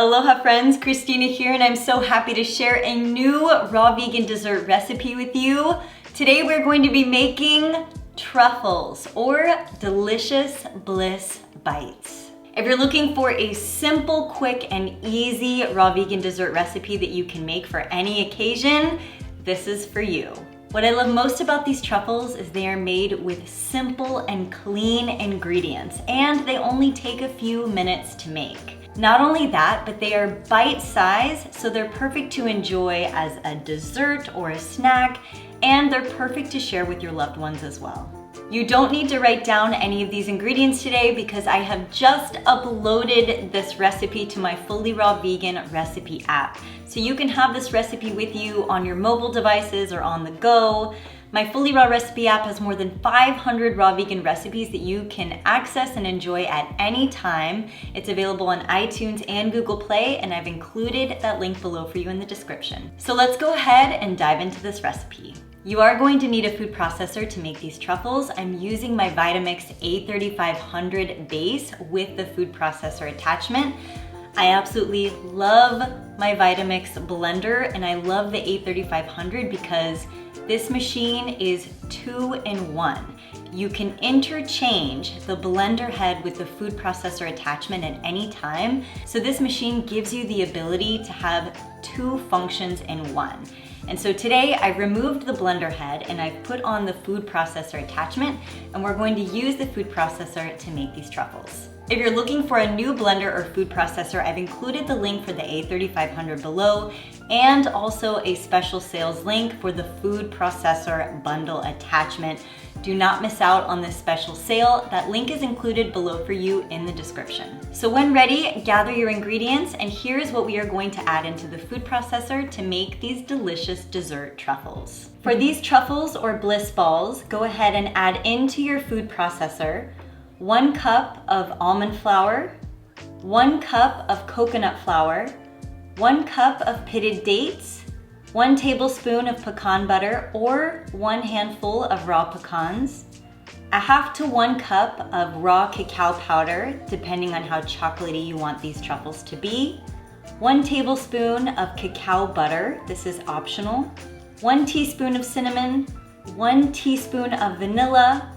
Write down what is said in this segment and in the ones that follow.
Aloha friends, Kristina here, and I'm so happy to share a new raw vegan dessert recipe with you. Today we're going to be making truffles or delicious bliss bites. If you're looking for a simple, quick, and easy raw vegan dessert recipe that you can make for any occasion, this is for you. What I love most about these truffles is they are made with simple and clean ingredients, and they only take a few minutes to make. Not only that, but they are bite-sized, so they're perfect to enjoy as a dessert or a snack, and they're perfect to share with your loved ones as well. You don't need to write down any of these ingredients today because I have just uploaded this recipe to my Fully Raw Vegan recipe app. So you can have this recipe with you on your mobile devices or on the go. My Fully Raw recipe app has more than 500 raw vegan recipes that you can access and enjoy at any time. It's available on iTunes and Google Play, and I've included that link below for you in the description. So let's go ahead and dive into this recipe. You are going to need a food processor to make these truffles. I'm using my Vitamix A3500 base with the food processor attachment. I absolutely love my Vitamix blender, and I love the A3500 because this machine is 2-in-1. You can interchange the blender head with the food processor attachment at any time. So this machine gives you the ability to have two functions in one. And so today I removed the blender head and I've put on the food processor attachment, and we're going to use the food processor to make these truffles. If you're looking for a new blender or food processor, I've included the link for the A3500 below and also a special sales link for the food processor bundle attachment. Do not miss out on this special sale. That link is included below for you in the description. So when ready, gather your ingredients, and here's what we are going to add into the food processor to make these delicious dessert truffles. For these truffles or bliss balls, go ahead and add into your food processor 1 cup of almond flour, 1 cup of coconut flour, 1 cup of pitted dates, 1 tablespoon of pecan butter or 1 handful of raw pecans, 1/2 to 1 cup of raw cacao powder, depending on how chocolatey you want these truffles to be, 1 tablespoon of cacao butter, this is optional, 1 teaspoon of cinnamon, 1 teaspoon of vanilla,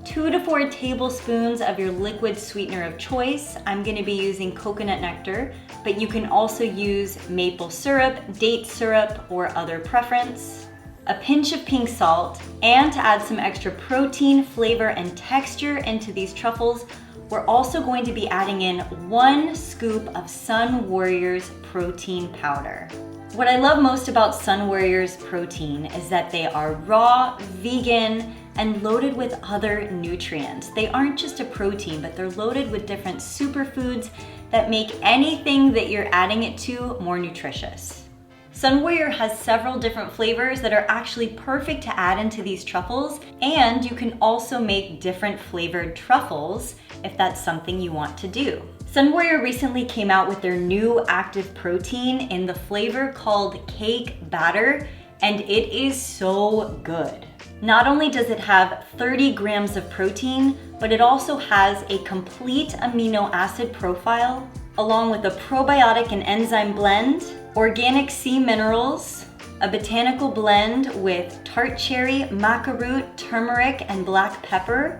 2 to 4 tablespoons of your liquid sweetener of choice. I'm going to be using coconut nectar, but you can also use maple syrup, date syrup, or other preference. A pinch of pink salt, and to add some extra protein, flavor, and texture into these truffles, we're also going to be adding in 1 scoop of Sun Warriors protein powder. What I love most about Sun Warriors protein is that they are raw, vegan, and loaded with other nutrients. They aren't just a protein, but they're loaded with different superfoods that make anything that you're adding it to more nutritious. Sun Warrior has several different flavors that are actually perfect to add into these truffles, and you can also make different flavored truffles if that's something you want to do. Sun Warrior recently came out with their new active protein in the flavor called Cake Batter, and it is so good. Not only does it have 30 grams of protein, but it also has a complete amino acid profile, along with a probiotic and enzyme blend, organic sea minerals, a botanical blend with tart cherry, maca root, turmeric, and black pepper,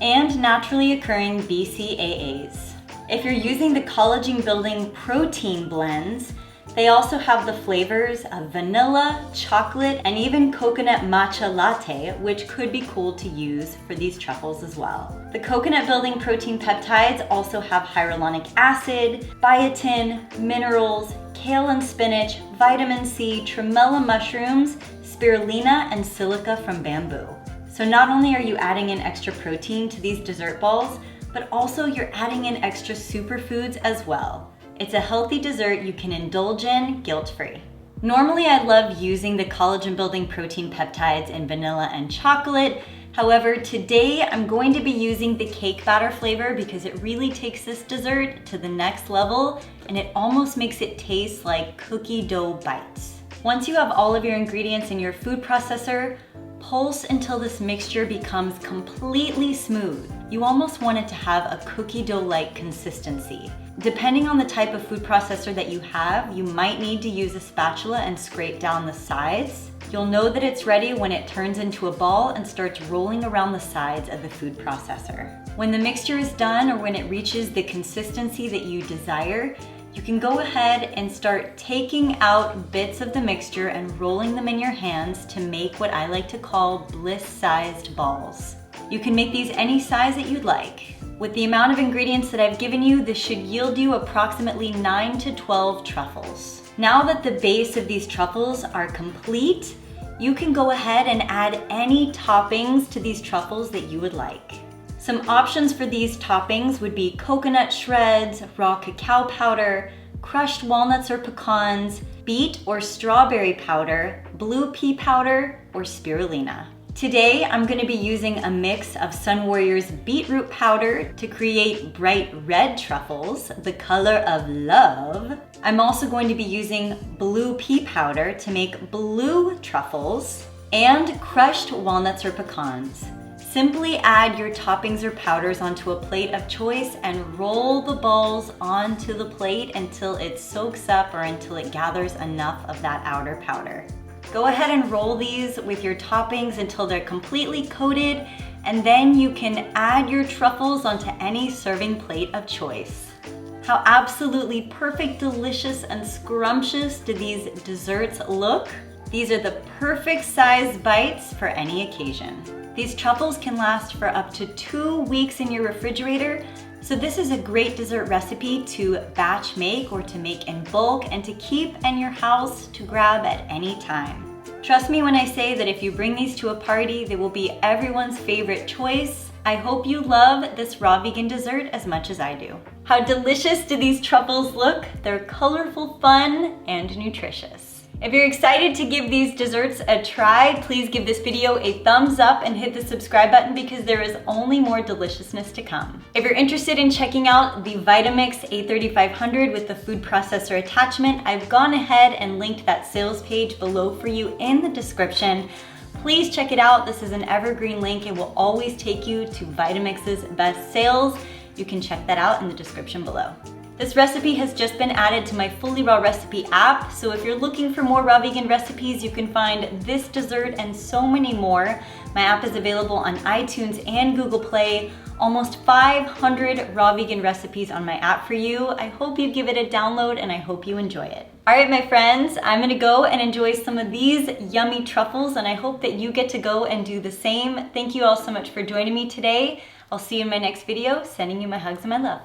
and naturally occurring BCAAs. If you're using the collagen building protein blends, they also have the flavors of vanilla, chocolate, and even coconut matcha latte, which could be cool to use for these truffles as well. The coconut building protein peptides also have hyaluronic acid, biotin, minerals, kale and spinach, vitamin C, tremella mushrooms, spirulina, and silica from bamboo. So not only are you adding in extra protein to these dessert balls, but also you're adding in extra superfoods as well. It's a healthy dessert you can indulge in guilt-free. Normally I love using the collagen building protein peptides in vanilla and chocolate. However, today I'm going to be using the cake batter flavor because it really takes this dessert to the next level, and it almost makes it taste like cookie dough bites. Once you have all of your ingredients in your food processor, pulse until this mixture becomes completely smooth. You almost want it to have a cookie dough-like consistency. Depending on the type of food processor that you have, you might need to use a spatula and scrape down the sides. You'll know that it's ready when it turns into a ball and starts rolling around the sides of the food processor. When the mixture is done or when it reaches the consistency that you desire, you can go ahead and start taking out bits of the mixture and rolling them in your hands to make what I like to call bliss-sized balls. You can make these any size that you'd like. With the amount of ingredients that I've given you, this should yield you approximately 9 to 12 truffles. Now that the base of these truffles are complete, you can go ahead and add any toppings to these truffles that you would like. Some options for these toppings would be coconut shreds, raw cacao powder, crushed walnuts or pecans, beet or strawberry powder, blue pea powder, or spirulina. Today, I'm going to be using a mix of Sun Warrior's beetroot powder to create bright red truffles, the color of love. I'm also going to be using blue pea powder to make blue truffles, and crushed walnuts or pecans. Simply add your toppings or powders onto a plate of choice and roll the balls onto the plate until it soaks up or until it gathers enough of that outer powder. Go ahead and roll these with your toppings until they're completely coated, and then you can add your truffles onto any serving plate of choice. How absolutely perfect, delicious, and scrumptious do these desserts look? These are the perfect size bites for any occasion. These truffles can last for up to 2 weeks in your refrigerator, so this is a great dessert recipe to batch make or to make in bulk and to keep in your house to grab at any time. Trust me when I say that if you bring these to a party, they will be everyone's favorite choice. I hope you love this raw vegan dessert as much as I do. How delicious do these truffles look? They're colorful, fun, and nutritious. If you're excited to give these desserts a try, please give this video a thumbs up and hit the subscribe button because there is only more deliciousness to come. If you're interested in checking out the Vitamix A3500 with the food processor attachment, I've gone ahead and linked that sales page below for you in the description. Please check it out. This is an evergreen link. It will always take you to Vitamix's best sales. You can check that out in the description below. This recipe has just been added to my Fully Raw Recipe app, so if you're looking for more raw vegan recipes, you can find this dessert and so many more. My app is available on iTunes and Google Play. Almost 500 raw vegan recipes on my app for you. I hope you give it a download and I hope you enjoy it. All right, my friends, I'm gonna go and enjoy some of these yummy truffles, and I hope that you get to go and do the same. Thank you all so much for joining me today. I'll see you in my next video. Sending you my hugs and my love.